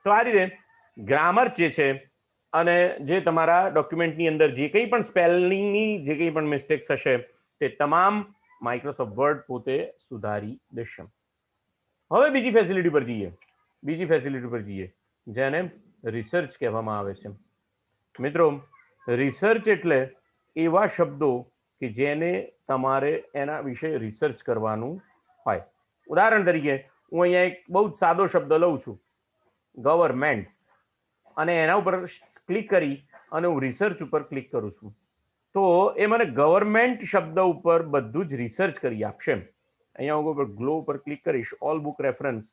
તો આ રીતે ગ્રામર જે છે અને જે તમારા ડોક્યુમેન્ટની અંદર જે કંઈ પણ સ્પેલિંગની જે કંઈ પણ મિસ્ટેક્સ હશે તે તમામ માઇક્રોસોફ્ટ વર્ડ પોતે સુધારી દેશે. હવે બીજી ફેસિલિટી પર જઈએ જેને રિસર્ચ કહેવામાં આવે છે. મિત્રો, રિસર્ચ એટલે એવા શબ્દો કે જેને તમારે એના વિશે રિસર્ચ કરવાનું હોય. ઉદાહરણ તરીકે હું અહીંયા એક બહુ જ સાદો શબ્દ લઉં છું, ગવર્મેન્ટ, અને એના ઉપર ક્લિક કરી અને હું રિસર્ચ ઉપર ક્લિક કરું છું તો એ મને ગવર્મેન્ટ શબ્દ ઉપર બધું જ રિસર્ચ કરી આપશે. અહીંયા હું ગ્લો ઉપર ક્લિક કરીશ, ઓલ બુક રેફરન્સ,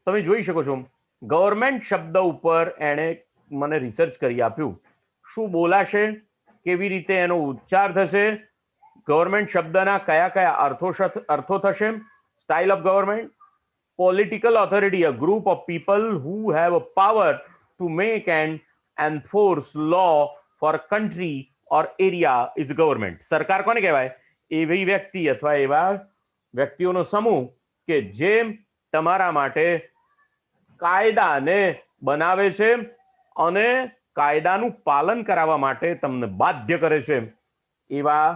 તમે જોઈ શકો છો ગવર્મેન્ટ શબ્દ ઉપર એણે મને રિસર્ચ કરી આપ્યું. શું બોલાશે, કેવી રીતે એનો ઉચ્ચાર થશે, ગવર્મેન્ટ શબ્દના કયા કયા અર્થો થશે, style of government, political authority, a group of people who have a power to make and enforce law for a country or area is government. સરકાર કોને કહેવાય? એવી વ્યક્તિ અથવા એવા વ્યક્તિઓનો સમૂહ કે જે તમારા માટે કાયદાને બનાવે છે અને કાયદાનું પાલન કરાવવા માટે તમને બાધ્ય કરે છે. એવા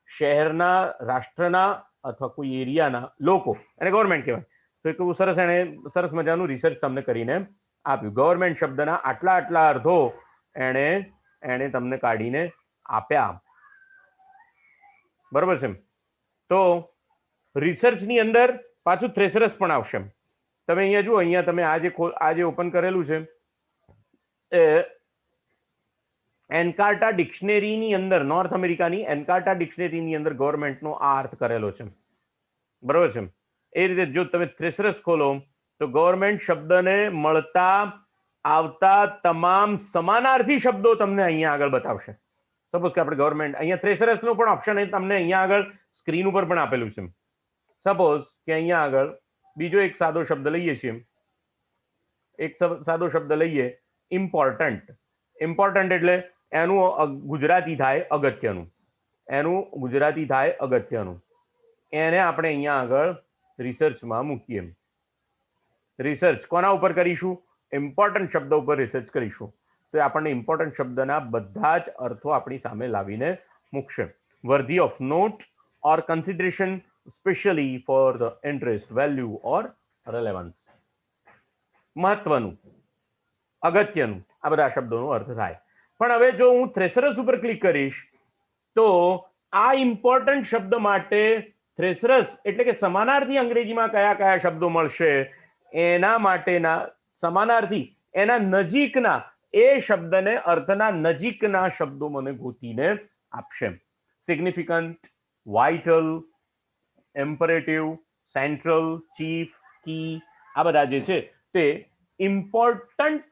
શહેરના, રાષ્ટ્રના અથવા કોઈ એરિયાના લોકો એને ગવર્મેન્ટ કહેવાય. તો એક સરસ મજાનું રિસર્ચ તમને કરીને આપ્યું. ગવર્મેન્ટ શબ્દના આટલા અર્થો એણે તમને કાઢીને આપ્યા. બરોબર છે? તો રિસર્ચની અંદર પાછું થ્રેસરસ પણ આવશે. તમે અહીંયા જુઓ, અહીંયા તમે આ જે ઓપન કરેલું છે એ એન્કાર્ટા ડિક્શનરીની અંદર, નોર્થ અમેરિકાની એન્કાર્ટા ડિક્શનરીની અંદર ગવર્મેન્ટનો આ અર્થ કરેલો છે. બરોબર છે? એ રીતે જો તમે થ્રેસરસ ખોલો તો ગવર્મેન્ટ શબ્દને મળતા આવતા તમામ સમાનાર્થી શબ્દો તમને અહીંયા આગળ બતાવશે. સપોઝ કે આપણે ગવર્મેન્ટ, અહીંયા થ્રેસરસ નો પણ ઓપ્શન તમને અહીંયા આગળ સ્ક્રીન ઉપર પણ આપેલું છે. સપોઝ કે અહીંયા આગળ બીજો એક સાદો શબ્દ લઈએ છીએ, એક સાદો શબ્દ લઈએ, ઇમ્પોર્ટન્ટ. ઇમ્પોર્ટન્ટ એટલે એનું ગુજરાતી થાય અગત્યનું, એનું ગુજરાતી થાય અગત્યનું. એને આપણે અહીંયા આગળ રિસર્ચમાં મૂકીએ. રિસર્ચ કોના ઉપર કરીશું? ઇમ્પોર્ટન્ટ શબ્દ ઉપર રિસર્ચ કરીશું. તો આપણને ઇમ્પોર્ટન્ટ શબ્દના બધા જ અર્થો આપણી સામે લાવીને મૂકશે. Worthy of note or consideration specially for the interest, value or relevance. મહત્વનું, અગત્યનું, આ બધા શબ્દોનો અર્થ થાય. પણ હવે જો હું થ્રેસરસ ઉપર ક્લિક કરીશ તો આ ઇમ્પોર્ટન્ટ શબ્દ માટે થ્રેસરસ એટલે કે સમાનાર્થી અંગ્રેજીમાં કયા કયા શબ્દો મળશે એના માટેના સમાનાર્થી, એના નજીકના એ શબ્દને અર્થના નજીકના શબ્દો મને ગોતીને આપશે. Significant, vital, imperative, central, chief, કી, આ બધા જે છે તે ઇમ્પોર્ટન્ટ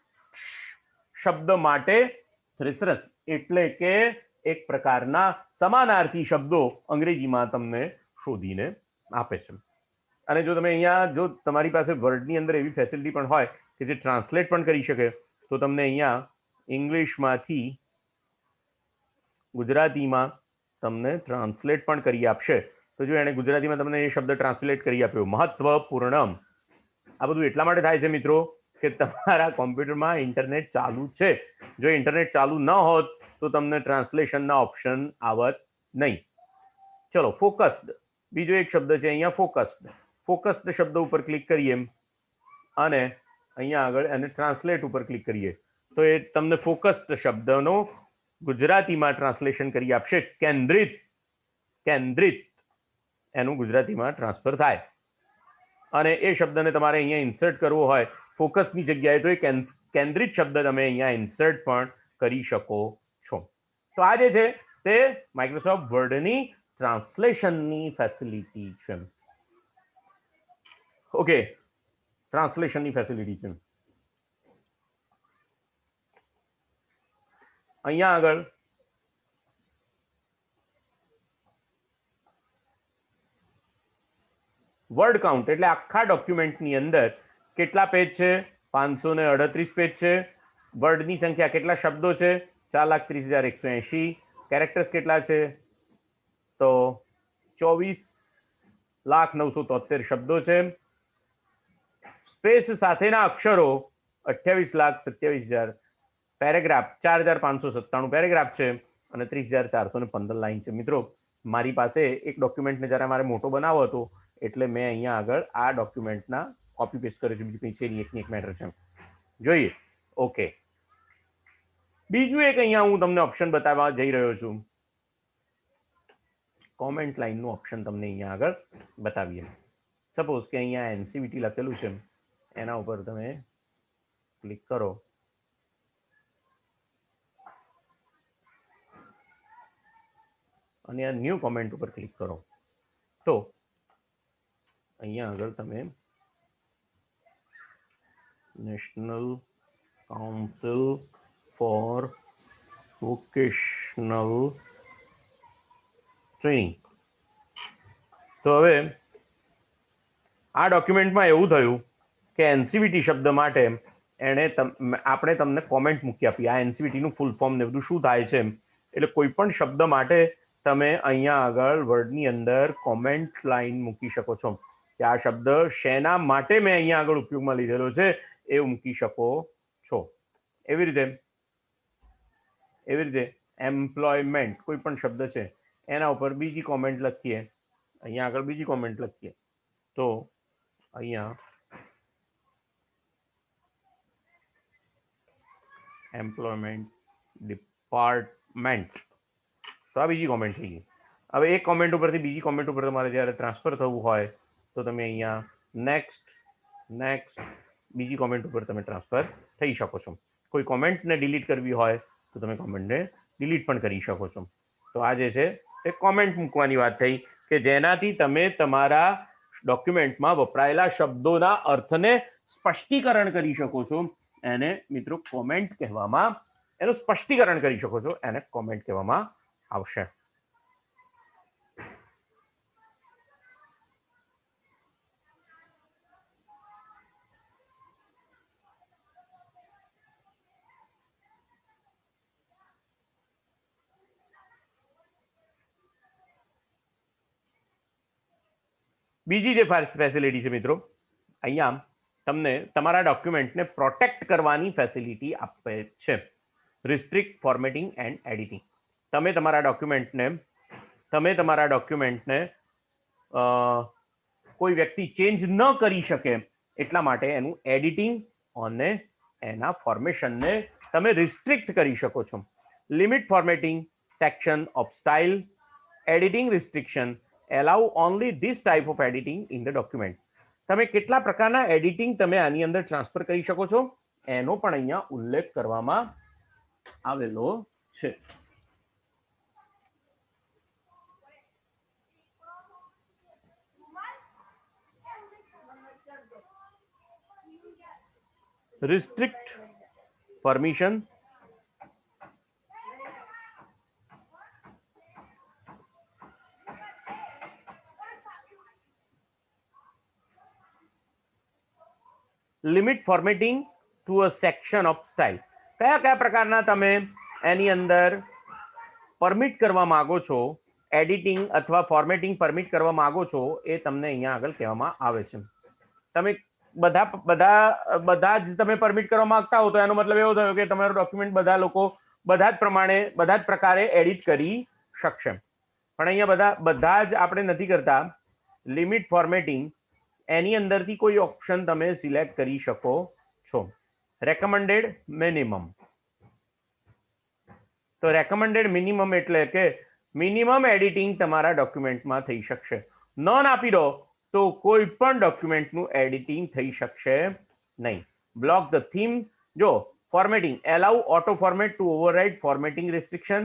શબ્દ માટે થ્રેસરસ એટલે કે એક પ્રકારના સમાનાર્થી શબ્દો અંગ્રેજીમાં તમને શોધીને આપે છે. અને જો તમે અહીંયા, જો તમારી પાસે વર્ડની અંદર એવી ફેસિલિટી પણ હોય કે જે ટ્રાન્સલેટ પણ કરી શકે, તો તમને અહીંયા ઇંગ્લિશમાંથી ગુજરાતીમાં તમને ટ્રાન્સલેટ પણ કરી આપશે. તો જો એને ગુજરાતીમાં તમને એ શબ્દ ટ્રાન્સલેટ કરી આપ્યો, મહત્વપૂર્ણ. આ બધું એટલા માટે થાય છે મિત્રો કે તમારા કોમ્પ્યુટરમાં ઇન્ટરનેટ ચાલુ છે. જો ઇન્ટરનેટ ચાલુ ન હોત તો તમને ટ્રાન્સલેશનના ઓપ્શન આવત નહીં. ચલો, ફોકસ્ડ, બીજો એક શબ્દ છે અહીંયા ફોકસ્ડ. ફોકસ્ડ શબ્દ ઉપર ક્લિક કરીએ અને અહીંયા આગળ એને ટ્રાન્સલેટ ઉપર ક્લિક કરીએ તો એ તમને ફોકસ્ડ શબ્દનો ગુજરાતીમાં ટ્રાન્સલેશન કરી આપશે. કેન્દ્રિત, કેન્દ્રિત એનું ગુજરાતીમાં ટ્રાન્સફર થાય. અને એ શબ્દને તમારે અહીંયા ઇન્સર્ટ કરવો હોય ફોકસની જગ્યાએ, તો એ કેન્દ્રિત શબ્દ તમે અહીંયા ઇન્સર્ટ પણ કરી શકો છો. તો આ જે છે તે માઇક્રોસોફ્ટ વર્ડની ટ્રાન્સલેશનની ફેસિલિટી છે. ઓકે, ટ્રાન્સલેશનની ફેસિલિટી છે. અહીંયા આગળ વર્ડ કાઉન્ટ એટલે આખા ડોક્યુમેન્ટની અંદર કેટલા પેજ છે? 538 પેજ છે. વર્ડની સંખ્યા કેટલા શબ્દો છે? 4,30,180. કેરેક્ટર્સ કેટલા છે? તો 24,973 શબ્દો છે. સ્પેસ સાથેના અક્ષરો 28,27,000. પેરેગ્રાફ 4,597 પેરેગ્રાફ છે અને 30,415 લાઈન છે. મિત્રો, મારી પાસે એક ડોક્યુમેન્ટને જરા મારે મોટો બનાવવો હતો એટલે મેં અહીંયા આગળ આ ડોક્યુમેન્ટના કોપી પેસ્ટ કર્યું છે. બીજું કંઈ છે નહીં, એકની એક મેટર છે. જોઈએ. ઓકે, બીજું એક અહીંયા હું તમને ઓપ્શન બતાવવા જઈ રહ્યો છું. કોમેન્ટ લાઈનનું ઓપ્શન તમને અહીંયા આગળ બતાવીએ. સપોઝ કે અહીંયા એનસીવીટી લખેલું છે, એના ઉપર તમે ક્લિક કરો અને આ ન્યૂ કોમેન્ટ ઉપર ક્લિક કરો તો અહીંયા આગળ તમે national council four vocational training. તો હવે આ ડોક્યુમેન્ટમાં એવું થયું કે એનસીવીટી શબ્દ માટે આપણે તમને કોમેન્ટ મૂકી આપી. આ એનસીવીટીનું ફૂલ ફોર્મ ને બધું શું થાય છે, એટલે કોઈ પણ શબ્દ માટે તમે અહીંયા આગળ વર્ડની અંદર કોમેન્ટ લાઈન મૂકી શકો છો કે આ શબ્દ શેના માટે મેં અહીંયા આગળ ઉપયોગમાં લીધેલો છે એ મૂકી શકો છો. એવી રીતે એમ્પ્લોયમેન્ટ કોઈ પણ શબ્દ છે એના ઉપર બીજી કોમેન્ટ લખીએ, અહીંયા આગળ બીજી કોમેન્ટ લખીએ તો અહીંયા એમ્પ્લોયમેન્ટ ડિપાર્ટમેન્ટ. તો આ બીજી કોમેન્ટ થઈ ગઈ. હવે એક કોમેન્ટ ઉપરથી બીજી કોમેન્ટ ઉપર તમારે જ્યારે ટ્રાન્સફર થવું હોય તો તમે અહીંયા નેક્સ્ટ બીજી કોમેન્ટ ઉપર તમે ટ્રાન્સફર થઈ શકો છો. કોઈ કોમેન્ટને ડિલીટ કરવી હોય તો તમે કોમેન્ટને ડિલીટ પણ કરી શકો છો. તો આ જે છે એ કોમેન્ટ મૂકવાની વાત થઈ કે જેનાથી તમે તમારા ડોક્યુમેન્ટમાં વપરાયેલા શબ્દોના અર્થને સ્પષ્ટીકરણ કરી શકો છો એને મિત્રો કોમેન્ટ કહેવામાં, એનું સ્પષ્ટીકરણ કરી શકો છો એને કોમેન્ટ કહેવામાં આવશે. બીજી જે ફેસિલિટી છે મિત્રો, અહીંયા તમને તમારા ડોક્યુમેન્ટને પ્રોટેક્ટ કરવાની ફેસિલિટી આપે છે. Restrict formatting and editing. તમે તમારા ડોક્યુમેન્ટને કોઈ વ્યક્તિ ચેન્જ ન કરી શકે એટલા માટે એનું એડિટિંગ અને એના ફોર્મેશનને તમે રિસ્ટ્રિક્ટ કરી શકો છો. Limit formatting section of style editing restriction allow only this type of editing in the document. તમે કેટલા પ્રકારના એડિટિંગ તમે આની અંદર ટ્રાન્સફર કરી શકો છો એનો પણ અહીંયા ઉલ્લેખ કરવામાં આવેલો છે. Restrict permission limit formatting to a section of style. કયા કયા પ્રકારના તમે એની અંદર પરમિટ કરવા માંગો છો, એડિટિંગ અથવા ફોર્મેટિંગ પરમિટ કરવા માંગો છો એ તમને અહીંયા આગળ કહેવામાં આવે છે. તમે બધા જ તમે પરમિટ કરવા માંગતા હો તો એનો મતલબ એવો થયો કે તમારું ડોક્યુમેન્ટ બધા લોકો બધા જ પ્રકારે એડિટ કરી શકશે. પણ અહીંયા બધા જ આપણે નથી કરતા. લિમિટ ફોર્મેટિંગ એની અંદરથી કોઈ ઓપ્શન તમે સિલેક્ટ કરી શકો છો. Recommended minimum. તો રેકમેન્ડેડ મિનિમમ એટલે કે મિનિમમ એડિટિંગ તમારા ડોક્યુમેન્ટમાં થઈ શકશે. નોન આપી દો તો કોઈ પણ ડોક્યુમેન્ટનું એડિટિંગ થઈ શકશે નહીં. Block the theme. જો formatting allow auto format to override formatting restriction.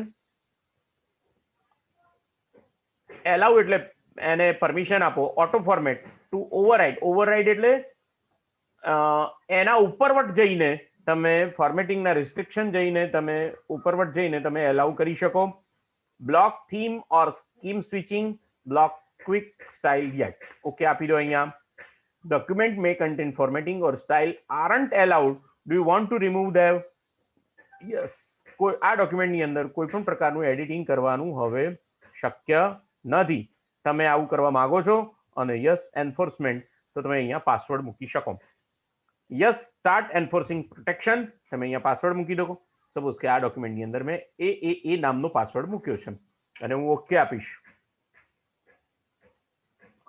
Allow એટલે એને પરમિશન આપો. ઓટો ફોર્મેટ ટુ ઓવરરાઇડ એટલે એના ઉપરવટ જઈને તમે ફોર્મેટિંગના રિસ્ટ્રિક્શન જઈને તમે ઉપરવટ જઈને તમે એલાઉ કરી શકો. Block theme or scheme switching. Block quick style yet. Okay આપી દો અહીંયા. Document may contain formatting or style aren't allowed. Do you want to remove them? Yes. કોઈ આ ડોક્યુમેન્ટની અંદર કોઈ પણ પ્રકારનું એડિટિંગ કરવાનું હવે શક્ય નથી. તમે આવું કરવા માંગો છો અને યસ એન્ફોર્સમેન્ટ તો તમે અહીંયા પાસવર્ડ મૂકી શકો. Yes start enforcing protection. તમે અહીંયા પાસવર્ડ મૂકી દો. સપોઝ કે આ ડોક્યુમેન્ટની અંદર મેં એ નામનો પાસવર્ડ મૂક્યો છે અને હું ઓકે આપીશ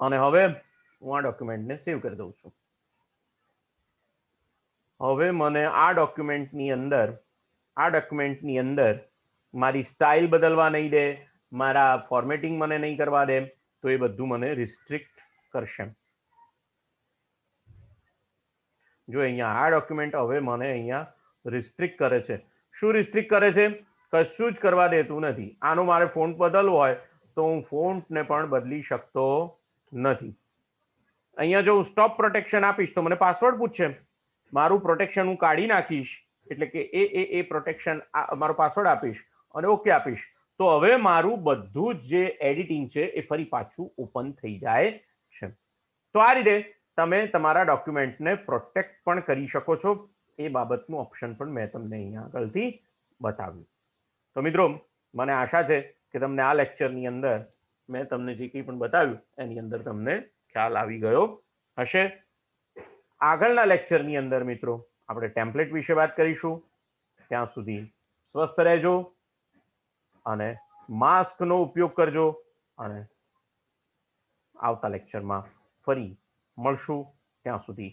અને હવે હું આ ડોક્યુમેન્ટને સેવ કરી દઉં છું. હવે મને આ ડોક્યુમેન્ટની અંદર મારી સ્ટાઇલ બદલવા નહીં દે, મારા ફોર્મેટિંગ મને નહીં કરવા દે, તો એ બધું મને રિસ્ટ્રિક્ટ કરશે. જો અહીંયા આ ડોક્યુમેન્ટ હવે મને અહીંયા રિસ્ટ્રિક્ટ કરે છે. શું રિસ્ટ્રિક્ટ કરે છે? કશું જ કરવા દેતું નથી. આનો મારે ફોન્ટ બદલવો હોય તો હું ફોન્ટને પણ બદલી શકતો નથી. અહીંયા જો હું સ્ટોપ પ્રોટેક્શન આપીશ તો મને પાસવર્ડ પૂછશે. મારું પ્રોટેક્શન હું કાઢી નાખીશ એટલે કે એ પ્રોટેક્શન મારો પાસવર્ડ આપીશ અને ઓકે આપીશ તો હવે મારું બધું જ જે એડિટિંગ છે એ ફરી પાછું ઓપન થઈ જાય છે. તો આ રીતે તમે તમારા ડોક્યુમેન્ટને પ્રોટેક્ટ પણ કરી શકો છો. એ બાબતનું ઓપ્શન પણ મેં તમને અહીંયા આગળથી બતાવ્યું. તો મિત્રો મને આશા છે કે તમને આ લેક્ચરની અંદર મેં તમને જે કંઈ પણ બતાવ્યું એની અંદર તમને ખ્યાલ આવી ગયો હશે. આગળના લેક્ચરની અંદર મિત્રો આપણે ટેમ્પલેટ વિશે વાત કરીશું. ત્યાં સુધી સ્વસ્થ રહેજો અને માસ્કનો ઉપયોગ કરજો અને આવતા લેક્ચરમાં ફરી મળશું. ત્યાં સુધી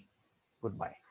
ગુડ બાય.